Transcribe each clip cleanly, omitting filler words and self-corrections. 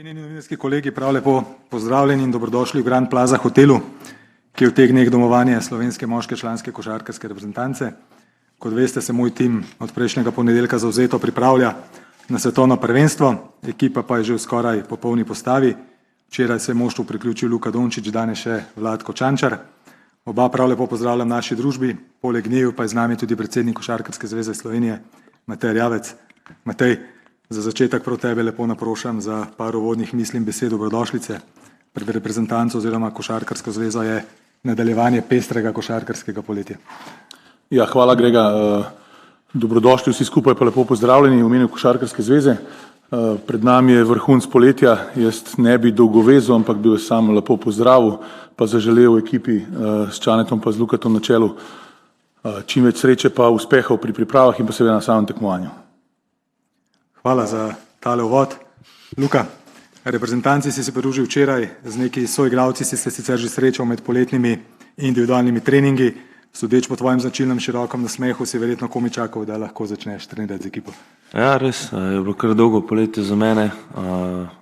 Cenjeni novinarski kolegi, prav lepo pozdravljeni in dobrodošli v Grand Plaza hotelu, ki je v teh dneh domovanje slovenske moške članske košarkarske reprezentance. Kot veste, se moj tim od prejšnjega ponedeljka zavzeto pripravlja na svetovno prvenstvo, ekipa pa je že v skoraj popolni postavi. Včeraj se je moštvu priključil Luka Dončić, danes še Vlatko Čančar. Oba prav lepo pozdravljam v naši družbi, poleg njiju pa je z nami tudi predsednik Košarkarske zveze Slovenije, Matej Erjavec. Matej, za začetek prav tebe lepo naprošam za par uvodnih mislim besed dobrodošlice. Pred reprezentanco oziroma Košarkarsko zvezo je nadaljevanje pestrega košarkarskega poletja. Ja, hvala Grega. Dobrodošli vsi skupaj, pa lepo pozdravljeni v imenu Košarkarske zveze. Pred nami je vrhunec poletja, jaz ne bi dolgovezal, ampak bi vas sam lepo pozdravil, pa zaželel ekipi s Čanetom pa z Lukatom na čelu čim več sreče pa uspehov pri pripravah in pa seveda na samem tekmovanju. Hvala za tale uvod. Luka, reprezentanci si se pridružil včeraj, z neki soigralci si se sicer že srečal med poletnimi individualnimi treningi. Sodeč po tvojem značilnem širokem nasmehu si verjetno komaj čakal, da lahko začneš trenirati z ekipo. Ja, res, je bilo kar dolgo poletje za mene,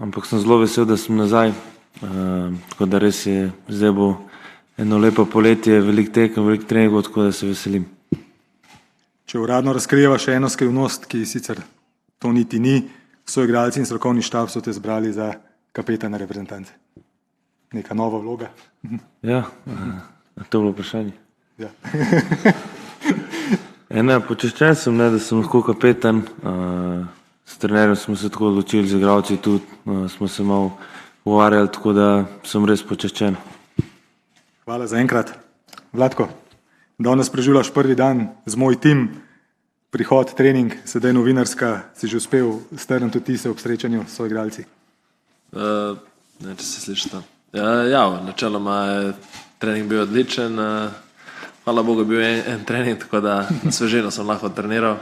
ampak sem zelo vesel, da sem nazaj. Tako da res je, zdaj bo eno lepo poletje, veliko tekem, veliko treningov, tako da se veselim. Če uradno razkrijeva še eno skrivnost, ki sicer to niti ni, soigralci in strokovni štab so te zbrali za kapetana reprezentance. Neka nova vloga. Ja, to je bilo vprašanje. Ja. Počaščen sem, da sem lahko kapetan. S trenerjem smo se tako odločili, z igralci tudi smo se malo pogovarjali, tako da sem res počaščen. Hvala za enkrat. Vlatko, danes preživljaš prvi dan z moj tim, prihod, trening, sedaj novinarska, si že uspel strniti tudi se ob srečanju s soigralci? Ne, če se sliši to. Ja, načeloma je trening bil odličen. Hvala Bogu, bil en trening, tako da na svežino sem lahko treniral,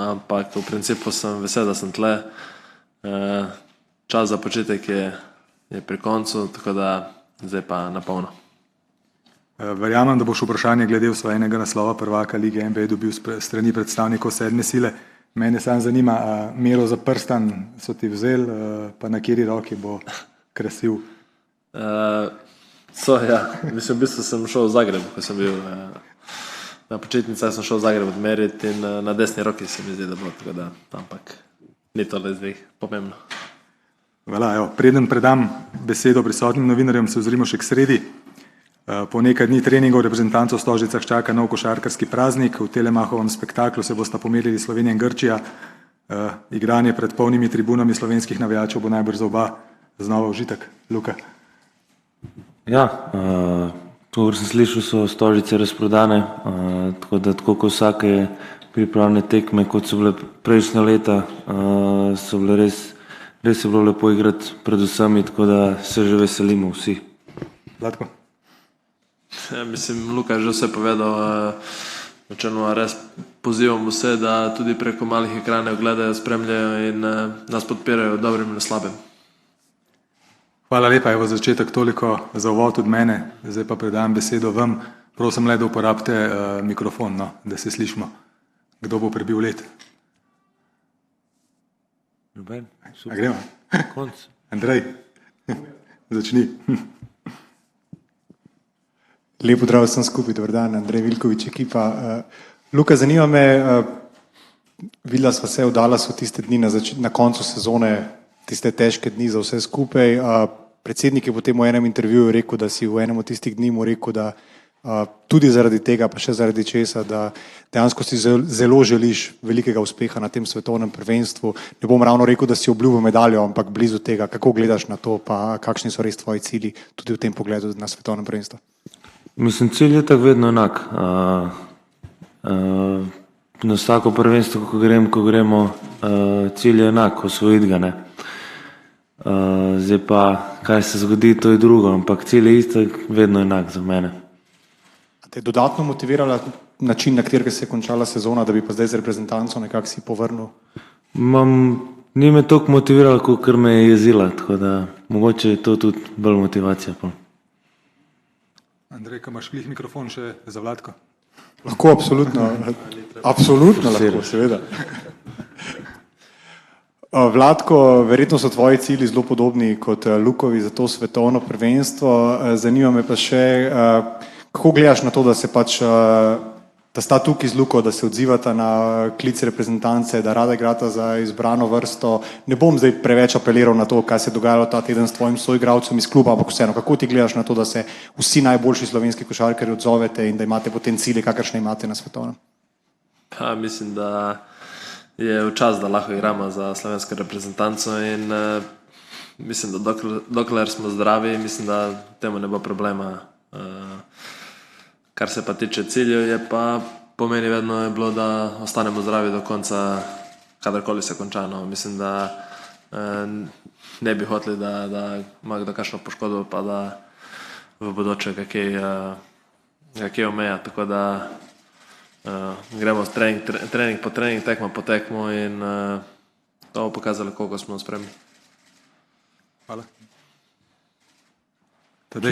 ampak v principu sem vesel, da sem tle. Čas za počitek je pri koncu, tako da zdaj pa na polno. Verjamem, da boš vprašanje glede osvojenega naslova prvaka Lige NBA dobil strani predstavnikov sedme sile. Mene sam zanima, mero za prstan so ti vzeli, pa na kateri roki bo krasil? Mislim, v bistvu sem šel v Zagreb, ko sem bil na počitnicah, sem šel v Zagreb odmeriti in na desni roki se mi zdi, da bo, tako da, ampak ni to le zdaj pomembno. Preden predam besedo prisotnim novinarjem, se ozrimo še k sredi. Po nekaj dni treningov reprezentantov v Stožicah čaka nov košarkarski praznik. V Telemahovem spektaklu se bosta pomerili Slovenija in Grčija. Igranje pred polnimi tribunami slovenskih navijačev bo najbrž za oba znova užitek. Luka. Ja, to, kar sem slišal, so Stožice razprodane, tako da tako kot vsake pripravne tekme, kot so bile prejšnja leta, so bile res je bilo lepo igrati pred vsemi, tako da se že veselimo vsi. Vlatko. Mislim, Luka je že vse povedal, načeloma res pozivam vse, da tudi preko malih ekranov gledajo, spremljajo in nas podpirajo dobrim in slabim. Hvala lepa, evo začetek toliko za uvod od mene, zdaj pa predam besedo vam. Prosim le, da uporabite mikrofon, da se slišimo. Kdo bo prebil let? Noben. A gremo? Konc. Andrej, začni. Lepo zdrav sem skupaj, dober dan, Andrej Vilkovič, ekipa. Luka, zanima me, videla sva se, vdala so tiste dni na koncu sezone, tiste težke dni za vse skupaj. Predsednik je potem v enem intervjuju rekel, da si v enem od tistih dni mu rekel, da tudi zaradi tega, pa še zaradi česa, da dejansko si zelo želiš velikega uspeha na tem svetovnem prvenstvu. Ne bom ravno rekel, da si obljubil medaljo, ampak blizu tega. Kako gledaš na to, pa kakšni so res tvoji cilji tudi v tem pogledu na svetovnem prvenstvu? Mislim, cilj je tako vedno enak. Na vsako prvenstvo, ko gremo, cilj je enak, osvojiti ga, ne. Zdaj pa, kaj se zgodi, to je drugo, ampak cilj je isto, vedno enak za mene. A te je dodatno motivirala način, na katerega se je končala sezona, da bi pa zdaj z reprezentanco nekako si povrnil? Ni me toliko motivirala, kot me je jezila, tako da mogoče je to tudi bolj motivacija. Andrej, ko imaš glih mikrofon še za Vlatko? Lahko, absolutno lahko, seveda. Vlatko, verjetno so tvoji cilji zelo podobni kot Lukovi za to svetovno prvenstvo. Zanima me pa še, kako gledaš na to, da se pač, da sta tukaj z Luko, da se odzivata na klic reprezentance, da rada igrata za izbrano vrsto. Ne bom zdaj preveč apeliral na to, kaj se je dogajalo ta teden s tvojim soigralcem iz kluba, ampak vseeno, kako ti gledaš na to, da se vsi najboljši slovenski košarkarji odzovete in da imate potem cilje, kakršne imate na svetovnem? Pa mislim, da je v čas, da lahko igramo za slovensko reprezentanco in mislim, da dokler smo zdravi, mislim, da temu ne bo problema. Kar se pa tiče ciljev, je pa pomeni vedno je bilo, da ostanemo zdravi do konca, kadarkoli se konča. No. Mislim, da ne bi hoteli, da ima kdo kakšno poškodbo, pa da v bodoče kakaj omeja. Tako da gremo trening po trening, tekmo po tekmo in to bo pokazalo, koliko smo spremni. Hvala.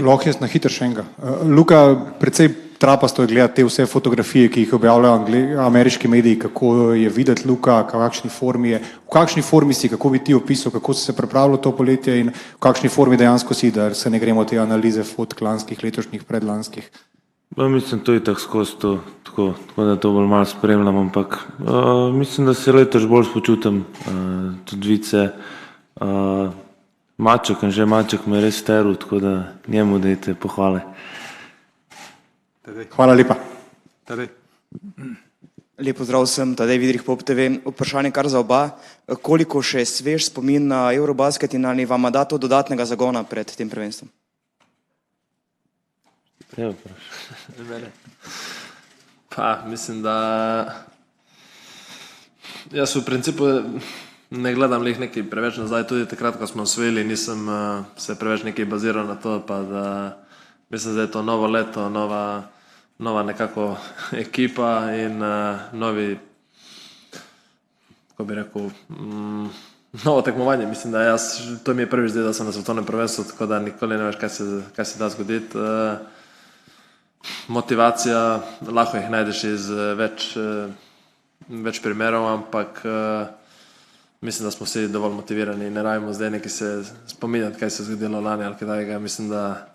Lahko jaz na hitro še enega. Luka, precej trapasto je gledati te vse fotografije, ki jih objavljajo ameriški mediji, kako je videti Luka, v kakšni formi je. V kakšni formi si, kako bi ti opisal, kako si se pripravljal to poletje in v kakšni formi dejansko si, da se ne gremo te analize fotk lanskih, letošnjih, predlanskih? Mislim, to je tako skozi to, tako da to bolj malo spremljam, ampak mislim, da se letos bolj spočutim, tudi vice. Maček me je res teril, tako da njemu dajte pohvale. Hvala lepa. Lep pozdrav vsem, Tadej Vidrih, Pop TV. Vprašanje kar za oba. Koliko še svež spomin na Eurobasket in ali vam da to dodatnega zagona pred tem prvenstvom? Pa, mislim, da jaz v principu ne gledam lih nekaj preveč nazaj, tudi takrat, ko smo osvojili, nisem se preveč nekaj baziral na to, pa da mislim, da je to novo leto, nova nekako ekipa in novi, kako bi rekel, novo tekmovanje. Mislim, da to mi je prvič zdaj, da sem na svetovnem prvenstvu, tako da nikoli ne veš, kaj se da zgoditi. Motivacija, lahko jih najdeš iz več primerov, ampak mislim, da smo vsi dovolj motivirani in ne rabimo zdaj nekaj se spominjati, kaj se je zgodilo lani ali kaj takega. Mislim, da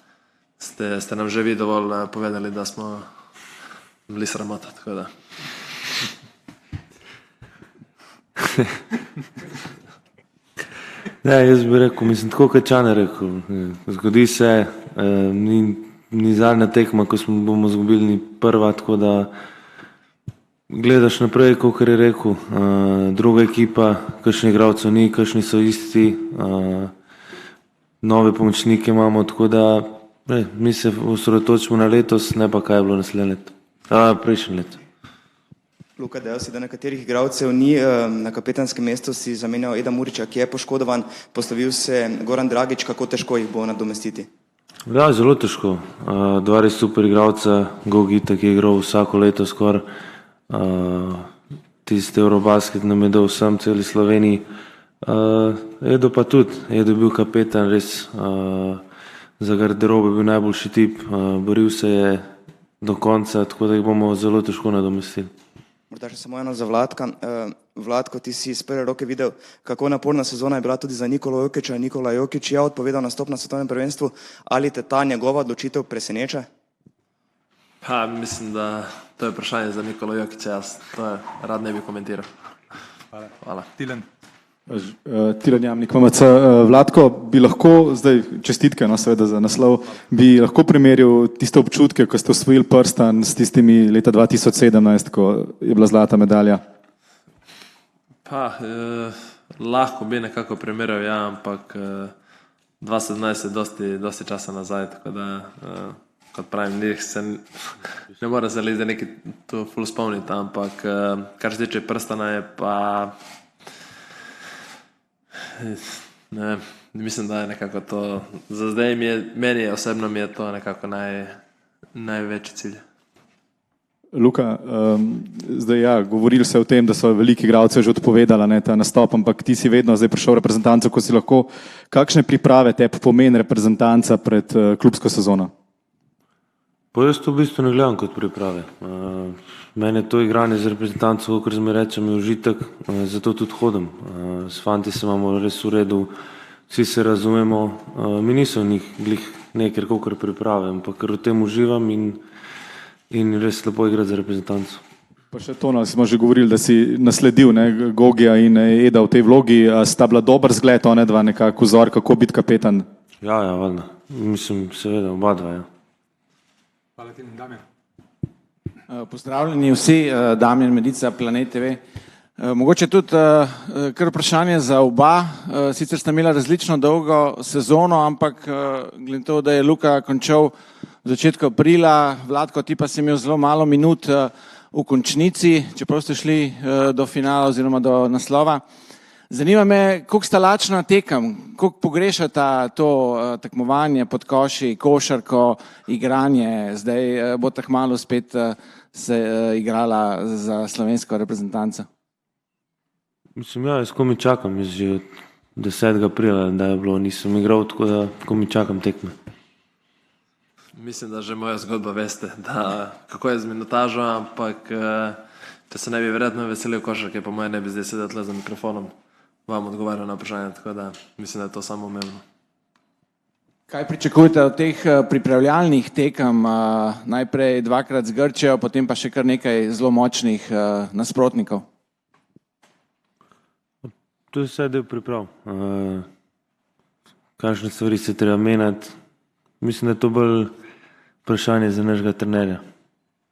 ste nam že vi dovolj povedali, da smo bili sramota, tako da. Ne, jaz bi rekel, mislim, tako kot Čane rekel, zgodi se, ni zadnja tekma, ko bomo zgubili, ni prva, tako da gledaš naprej, kot je rekel, druga ekipa, kakšni igralcev ni, kakšni so isti, nove pomočnike imamo, tako da mi se osredotočimo na letos, ne pa kaj je bilo naslednje leto, prejšnje leto. Luka, dejal si, da nekaterih igralcev ni, na kapetanskem mestu si zamenjal Eda Muriča, ki je poškodovan, postavil se Goran Dragič, kako težko jih bo nadomestiti? Ja, zelo težko. Dva res super igralca, Gogita, ki je igral vsako leto skoraj. Tisti Eurobasket nam je dal vsem, celi Sloveniji. Edo pa tudi, Edo je bil kapetan, res za garderobe bil najboljši tip, boril se je do konca, tako da jih bomo zelo težko nadomestili. Morda še samo eno za Vladka. Vladko, ti si iz prve roke videl, kako naporna sezona je bila tudi za Nikola Jokića. Nikola Jokić je odpovedal nastop na svetovnem prvenstvu. Ali te ta njegova odločitev preseneča? Pa, mislim, da to je vprašanje za Nikola Jokića, jaz to rad ne bi komentiral. Hvala. Tilen. Tilen Jamnik, MMC. Vladko, bi lahko, zdaj čestitke, no, seveda za naslov, bi lahko primerjal tiste občutke, ko ste osvojili prstan s tistimi leta 2017, ko je bila zlata medalja? Pa, lahko bi nekako primerjal, ja, ampak 2017 je dosti časa nazaj, tako da, kot pravim, ne moram se zdaj nekaj tu ful spomniti, ampak kar se tiče prstana je pa, ne, mislim, da je nekako to, za zdaj meni osebno mi je to nekako največji cilj. Luka, zdaj ja, govorili se o tem, da so veliki igralci že odpovedali ta nastop, ampak ti si vedno zdaj prišel v reprezentanco, ko si lahko, kakšne priprave te pomeni reprezentanca pred klubsko sezono? Pa jaz to v bistvu ne gledam kot priprave. Mene to igranje z reprezentanco, kot mi rečem, je užitek, zato tudi hodim. S fanti se imamo res v redu, vsi se razumemo, mi niso njih glih nekaj kakor priprave, ampak ker v tem uživam in res lepo igrati za reprezentanco. Pa še to, smo že govorili, da si nasledil Gogija in Eda v tej vlogi, sta bila dober zgled, one dva nekako vzor, kako biti kapetan? Ja, valjda. Mislim, seveda, oba dva, ja. Hvala ti, Damjan. Pozdravljeni vsi, Damjan Medica, Planet TV. Mogoče tudi kar vprašanje za oba. Sicer sta imela različno dolgo sezono, ampak glede to, da je Luka končal v začetku aprila, Vlatko, ti pa si imel zelo malo minut v končnici, čeprav ste šli do finala oziroma do naslova. Zanima me, koliko sta lačna tekem, koliko pogrešata to tekmovanje pod koši, košarko, igranje, zdaj bo tako malo spet se igrala za slovensko reprezentanco. Mislim, ja, jaz komi čakam, jaz že od 10. aprila, da je bilo, nisem igral, tako da komi čakam tekme. Mislim, da že moja zgodba veste, da kako je z minutažo, ampak če se ne bi verjetno veselil košarke, pa moje ne bi zdaj sedel tle za mikrofonom, vam odgovarjal na vprašanje, tako da mislim, da je to samo umevno. Kaj pričakujete od teh pripravljalnih tekem, najprej dvakrat z Grčijo, potem pa še kar nekaj zelo močnih nasprotnikov? To je vse del priprav. Kakšne stvari se treba menjati. Mislim, da je to bolj vprašanje za našega trenerja.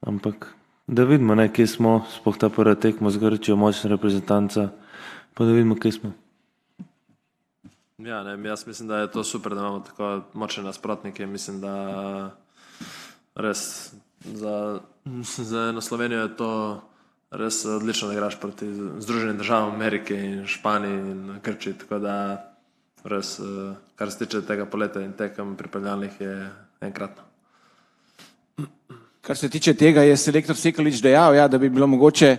Ampak da vidimo, kje smo, sploh ta prva tekma z Grčijo, močna reprezentanca, pa da vidimo, kje smo. Ja, jaz mislim, da je to super, da imamo tako močne nasprotnike. Mislim, da res za eno Slovenijo je to res odlično, da igraš proti Združenim državam Amerike in Španiji in Grčiji, tako da res, kar se tiče tega poleta in tekem pripravljalnih, je enkratno. Kar se tiče tega, je selektor Sekulič dejal, ja, da bi bilo mogoče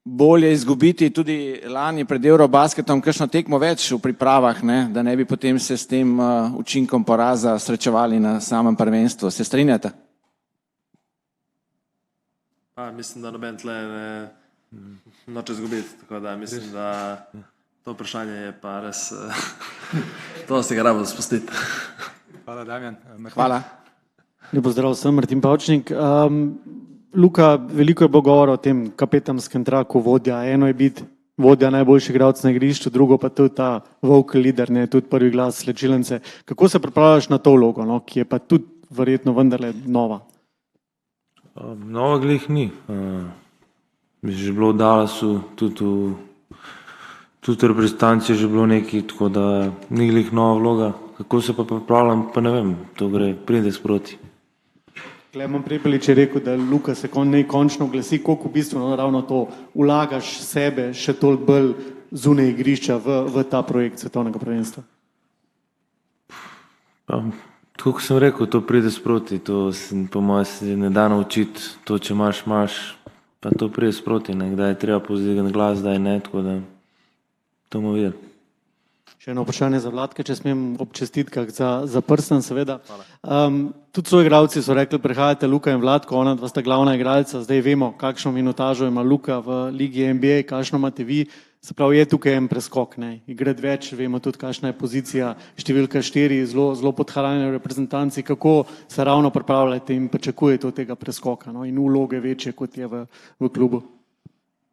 bolje izgubiti tudi lani pred Eurobasketom kakšno tekmo več v pripravah, da ne bi potem se s tem učinkom poraza srečevali na samem prvenstvu. Se strinjate? Mislim, da noben tle ne noče izgubiti, tako da mislim, da to vprašanje je pa res, to si ga rabo spustiti. Hvala, Damjan. Hvala. Lepo zdrav, sem Martin Pavčnik. Luka, veliko je bilo govora o tem kapetanskem traku vodja. Eno je biti vodja najboljši igralec na igrišču, drugo pa tudi ta vocal leader, tudi prvi glas slečilence. Kako se pripravljaš na to vlogo, ki je pa tudi verjetno vendarle nova? Nova glih ni. Že bilo v Dallasu, tudi v reprezentanci je že bilo nekaj, tako da ni glih nova vloga. Kako se pa pripravljam, pa ne vem, to gre, pride sproti. Klemen Prepelič je rekel, da Luka se končno oglasi, koliko v bistvu ravno to vlagaš sebe še toliko bolj zunaj igrišča v ta projekt svetovnega prvenstva. Tako kot sem rekel, to pride sproti, to po mojem se ne da naučiti, to če imaš, pa to pride sproti, kdaj je treba povzdigati glas, kdaj ne, tako da to bomo videli. Še eno vprašanje za Vlatke, če smem ob čestitkah za prsten, seveda. Tudi svoji igralci so rekli, prihajate Luka in Vlatko, ona dva sta glavna igralca, zdaj vemo, kakšno minutažo ima Luka v ligi NBA, kakšno imate vi, se pravi, je tukaj en preskok, igrati več, vemo tudi, kakšna je pozicija številka 4, zelo podhranjene v reprezentanci, kako se ravno pripravljate in pričakujete od tega preskoka in vloge večje, kot je v klubu?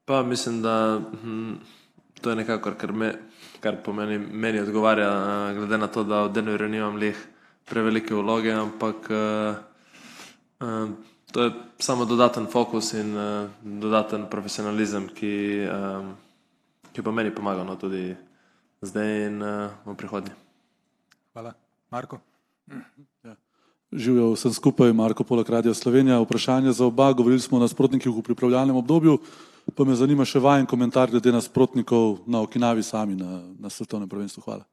Pa mislim, da to je nekako, kar po meni odgovarja, glede na to, da v Denverju nimam lih prevelike vloge, ampak to je samo dodaten fokus in dodaten profesionalizem, ki pa meni pomaga tudi zdaj in v prihodnje. Hvala. Marko? Živjo vsem skupaj, Marko Polak, Radio Slovenija. Vprašanje za oba, govorili smo o nasprotnikih v pripravljalnem obdobju, pa me zanima še vajen komentar glede nasprotnikov na Okinavi sami na svetovnem prvenstvu. Hvala.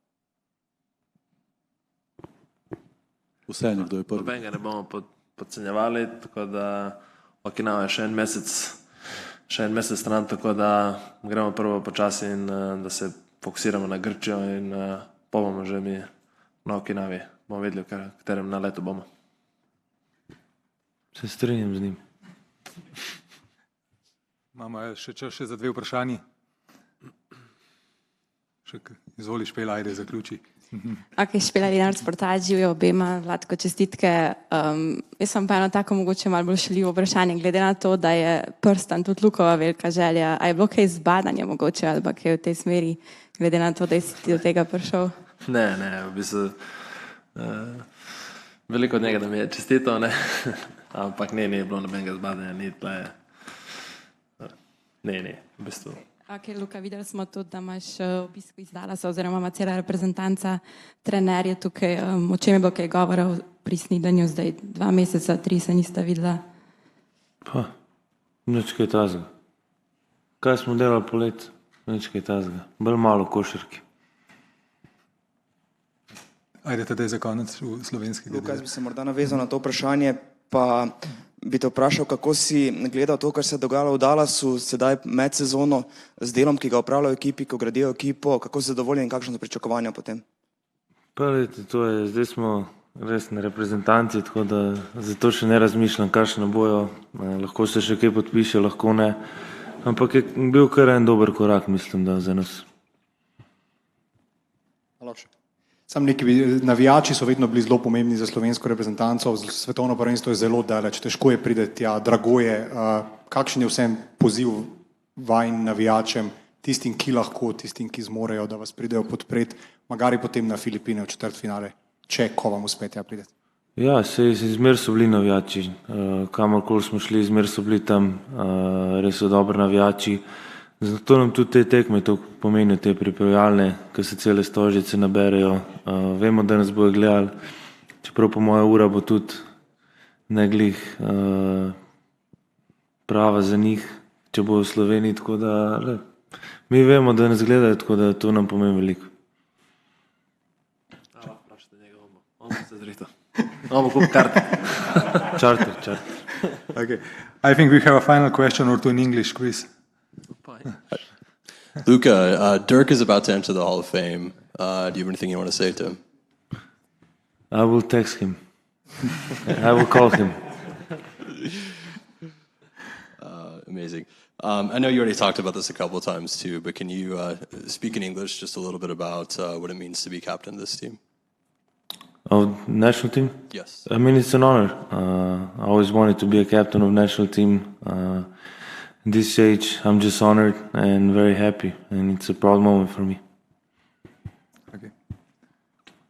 Vseeno, kdo je prvi. Nobenega ne bomo podcenjevali, tako da Okinava je še en mesec stran, tako da gremo prvo počasi in da se fokusiramo na Grčijo in pa bomo že mi na Okinavi. Bomo vedeli, v katerem naletu bomo. Se strinjam z njim. Imamo še čas še za dve vprašanji. Izvoli Špela, ajde, zaključi. Ok, Špela Linar, Sportaž, živijo obema, Vlatko, čestitke. Jaz sem pa eno tako mogoče malo bolj šaljivo vprašanje, glede na to, da je Prstan tudi Lukova velika želja. A je bilo kaj zbadanja mogoče ali pa kaj v tej smeri, glede na to, da si ti do tega prišel? Ne, v bistvu veliko od njega, da mi je čestito, ne. Ampak ne je bilo nobenega zbadanja, ne, v bistvu. Ok, Luka, videli smo tudi, da imaš obisk iz Dallasa oziroma ima cela reprezentanca, trener je tukaj, o čem je bilo kaj govora pri snidanju, zdaj 2 meseca, 3 se nista videla? Pa, nič kaj tazga. Kaj smo delali poleti? Nič kaj tazga. Bolj malo košarki. Ajde, tedaj za konec v slovenski Luka, jaz bi se morda navezal na to vprašanje, pa bi te vprašal, kako si gledal to, kar se je dogajalo v Dallasu, sedaj med sezono, z delom, ki ga upravljajo ekipi, ko gradijo ekipo, kako si zadovoljen in kakšno so pričakovanja potem? Pa, lejte, zdaj smo res na reprezentanci, tako da zato še ne razmišljam, kakšne bojo. Lahko se še kaj podpiše, lahko ne. Ampak je bil kar en dober korak, mislim, da za nas. Sam neki navijači so vedno bili zelo pomembni za slovensko reprezentanco, svetovno prvenstvo je zelo daleč, težko je priti tja, drago je. Kakšen je vsem poziv vajin navijačem, tistim, ki lahko, tistim, ki zmorejo, da vas pridejo podpreti, magari potem na Filipine v četrtfinale, če ko vam uspe tja priti? Ja, zmer so bili navijači, kamorkoli smo šli, zmer so bili tam, res so dobri navijači. Zato nam tudi te tekme to pomenijo, te pripravljalne, ko se cele stožice naberejo. Vemo, da nas bojo gledali, čeprav po moja ura bo tudi ne glih prava za njih, če bo v Sloveniji, tako da mi vemo, da nas gledajo, tako da to nam pomeni veliko. Vprašajte njega, on bo se zrihtal. On bo kup karte. Charter. Okay. I think we have a final question or two in English, Chris. Luka, Dirk is about to enter the Hall of Fame. Do you have anything you want to say to him? I will text him. I will call him. Amazing. I know you already talked about this a couple of times too, but can you speak in English just a little bit about what it means to be captain of this team? Of national team? Yes. I mean, it's an honor. I always wanted to be a captain of national team. At this age, I'm just honored and very happy, and it's a proud moment for me. Okay.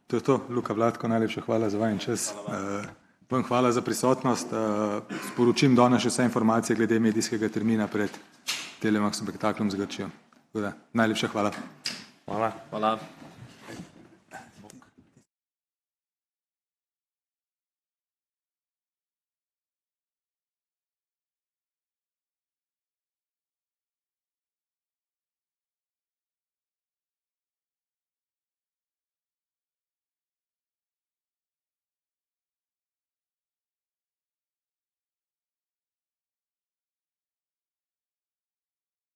To je to, Luka, Vlatko, najlepša hvala za vajen čas. Vam hvala za prisotnost. Sporočim danes še vse informacije glede medijskega termina pred Telemax spektaklom z Grčijo. Najlepša hvala. Hvala. Hvala.